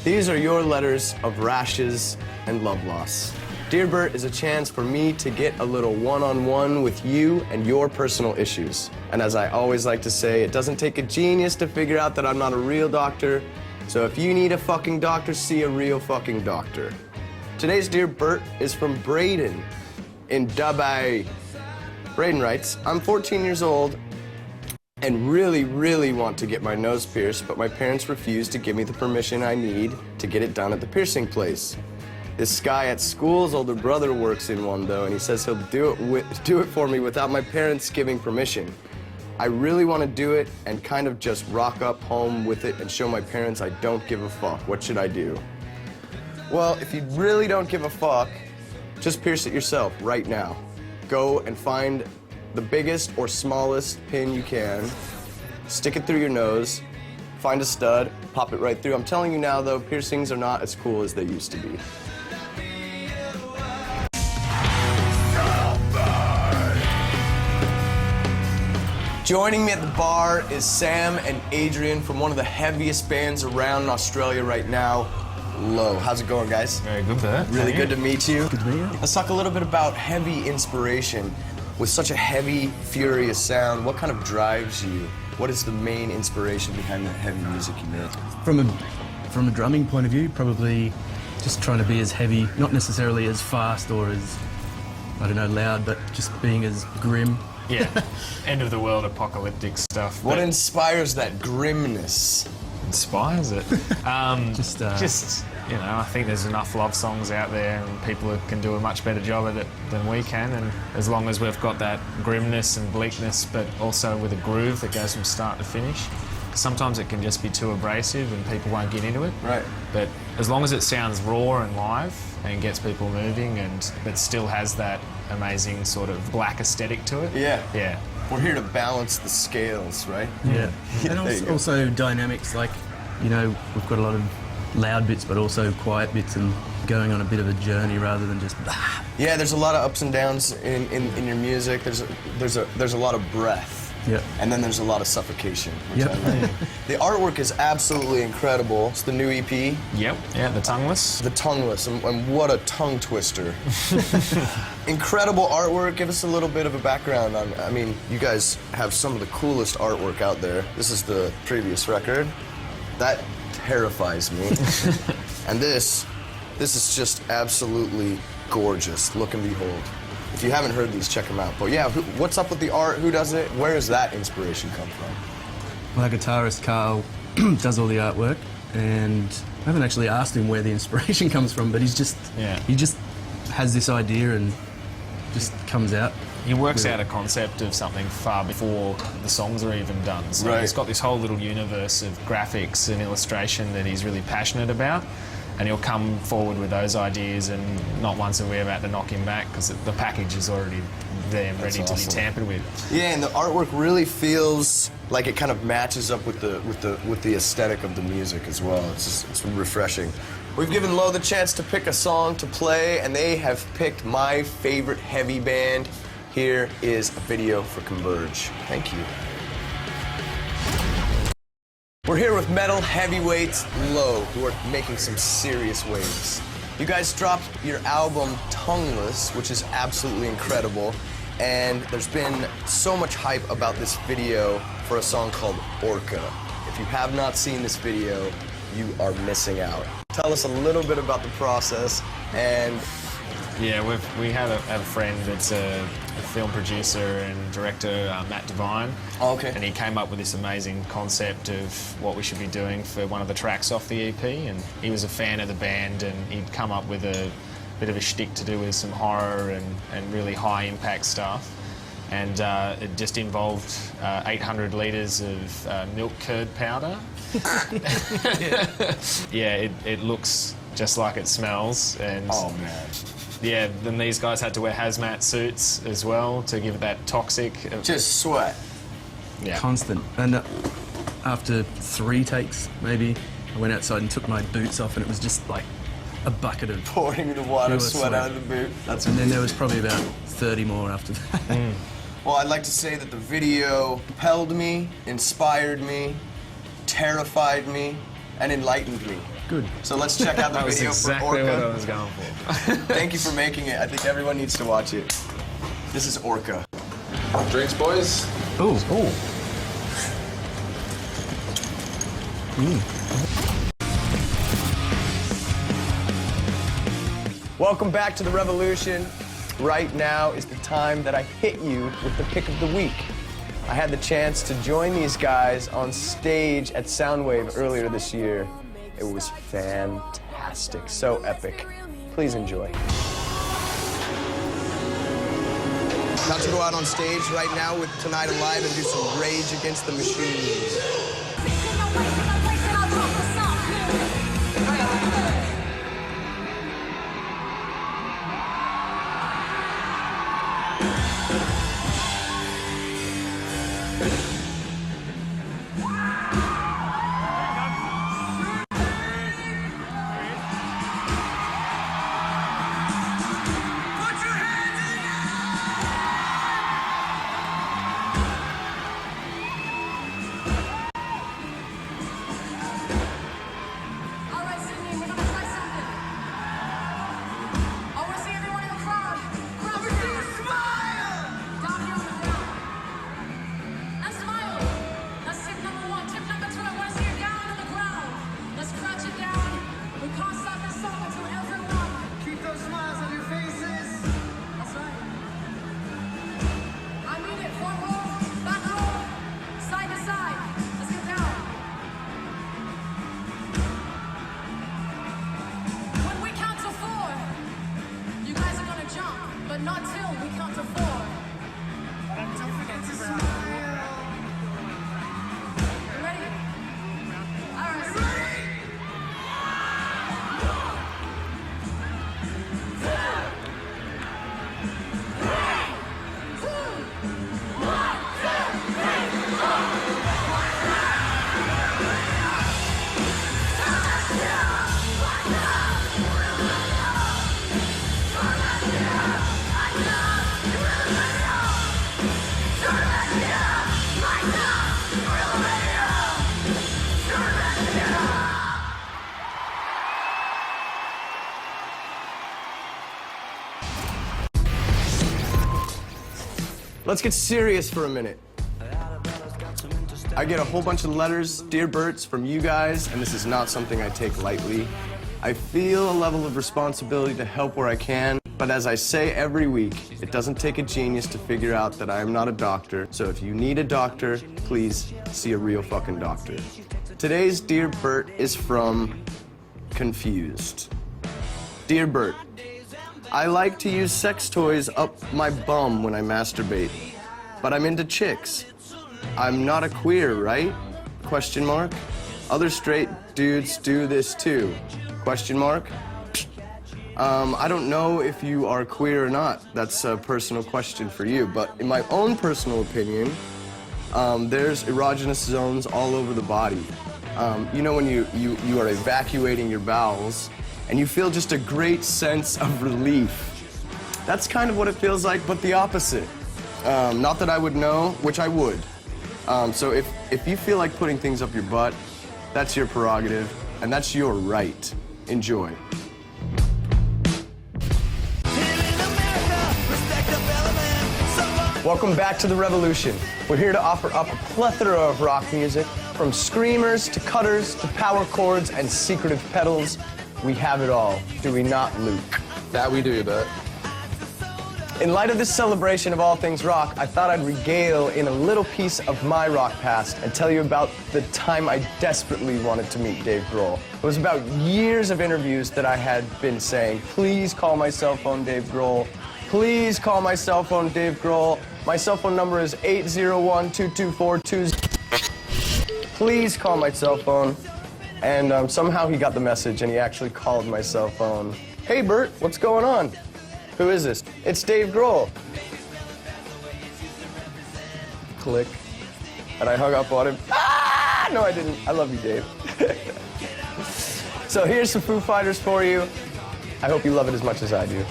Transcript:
These are your letters of rashes and love loss. Dear Bert is a chance for me to get a little one-on-one with you and your personal issues. And as I always like to say, it doesn't take a genius to figure out that I'm not a real doctor. So if you need a fucking doctor, see a real fucking doctor. Today's Dear Bert is from Braden in Dubai. Braden writes, I'm 14 years old and really want to get my nose pierced, but my parents refuse to give me the permission I need to get it done at the piercing place. This guy at school's older brother works in one though, and he says he'll do it for me without my parents giving permission. I really want to do it and kind of just rock up home with it and show my parents I don't give a fuck. What should I do? Well, if you really don't give a fuck, just pierce it yourself right now. Go and find the biggest or smallest pin you can, stick it through your nose, find a stud, pop it right through. I'm telling you now though, piercings are not as cool as they used to be. Joining me at the bar is Sam and Adrian from one of the heaviest bands around in Australia right now, Low. How's it going, guys? Very good, Bert. Really good to meet you. Good to meet you. Let's talk a little bit about heavy inspiration. With such a heavy, furious sound, what kind of drives you? What is the main inspiration behind the heavy music you make? From a drumming point of view, probably just trying to be as heavy, not necessarily as fast or as, I don't know, loud, but just being as grim. Yeah, end of the world, apocalyptic stuff. What inspires that grimness? Inspires it? Just, you know, I think there's enough love songs out there and people can do a much better job at it than we can, and as long as we've got that grimness and bleakness, but also with a groove that goes from start to finish. Sometimes it can just be too abrasive and people won't get into it. Right. But as long as it sounds raw and live and gets people moving and it still has that amazing sort of black aesthetic to it. Yeah. Yeah. We're here to balance the scales, right? yeah. And also dynamics, like, you know, we've got a lot of loud bits, but also quiet bits and going on a bit of a journey rather than just. Yeah, there's a lot of ups and downs in your music. There's a lot of breath. Yep. And then there's a lot of suffocation. Which Yep. I like. The artwork is absolutely incredible. It's the new EP. Yep. Yeah, the tongueless. The tongueless, and what a tongue twister. Incredible artwork. Give us a little bit of a background on, I mean, you guys have some of the coolest artwork out there. This is the previous record. That terrifies me. And this is just absolutely gorgeous. Look and behold. If you haven't heard these, check them out. But yeah, what's up with the art? Who does it? Where does that inspiration come from? My guitarist Carl does all the artwork, and I haven't actually asked him where the inspiration comes from, but he just has this idea and just comes out. He works out a concept of something far before the songs are even done. So Right. He's got this whole little universe of graphics and illustration that he's really passionate about. And he'll come forward with those ideas, and not once are we about to knock him back because the package is already there and ready to be tampered with. Yeah, and the artwork really feels like it kind of matches up with the aesthetic of the music as well. It's refreshing. We've given Lo the chance to pick a song to play, and they have picked my favorite heavy band. Here is a video for Converge. Thank you. We're here with metal heavyweights Low, who are making some serious waves. You guys dropped your album Tongueless, which is absolutely incredible, and there's been so much hype about this video for a song called Orca. If you have not seen this video, you are missing out. Tell us a little bit about the process and... Yeah, we have a friend that's a film producer and director, Matt Devine. Oh, okay. And he came up with this amazing concept of what we should be doing for one of the tracks off the EP. And he was a fan of the band, and he'd come up with a bit of a shtick to do with some horror and really high impact stuff. And it just involved 800 litres of milk curd powder. Yeah, it looks just like it smells. And oh, man. Yeah, then these guys had to wear hazmat suits as well to give it that toxic... Just sweat. Yeah. Constant. And after 3 takes, maybe, I went outside and took my boots off, and it was just like a bucket of... Pouring the water, pure sweat out of the boot. That's and then there was probably about 30 more after that. Well, I'd like to say that the video compelled me, inspired me, terrified me, and enlightened me. Good. So let's check out the That was video exactly for Orca. what I was going for. Thank you for making it. I think everyone needs to watch it. This is Orca. Drinks, boys? Ooh. Oh. Welcome back to the revolution. Right now is the time that I hit you with the pick of the week. I had the chance to join these guys on stage at Soundwave earlier this year. It was fantastic, so epic. Please enjoy. About to go out on stage right now with Tonight Alive and do some Rage Against the Machine. Not till we count to 4. Don't forget to smile. You ready? All right. Ready? Let's get serious for a minute. I get a whole bunch of letters, Dear Berts, from you guys, and this is not something I take lightly. I feel a level of responsibility to help where I can, but as I say every week, it doesn't take a genius to figure out that I am not a doctor, so if you need a doctor, please see a real fucking doctor. Today's Dear Bert is from Confused. Dear Bert, I like to use sex toys up my bum when I masturbate, but I'm into chicks. I'm not a queer, right? Question mark. Other straight dudes do this too. Question mark. I don't know if you are queer or not. That's a personal question for you, but in my own personal opinion, there's erogenous zones all over the body. You know when you are evacuating your bowels, and you feel just a great sense of relief. That's kind of what it feels like, but the opposite. Not that I would know, which I would. So if you feel like putting things up your butt, that's your prerogative, and that's your right. Enjoy. Welcome back to the revolution. We're here to offer up a plethora of rock music, from screamers to cutters to power chords and secretive pedals. We have it all, do we not, Luke? That we do, Bert. In light of this celebration of all things rock, I thought I'd regale in a little piece of my rock past and tell you about the time I desperately wanted to meet Dave Grohl. It was about years of interviews that I had been saying, please call my cell phone Dave Grohl. Please call my cell phone Dave Grohl. My cell phone number is 801-224-20. Please call my cell phone. And somehow he got the message and he actually called my cell phone. Hey Bert, what's going on? Who is this? It's Dave Grohl. Click. And I hung up on him. Ah! No, I didn't. I love you, Dave. So here's some Foo Fighters for you. I hope you love it as much as I do.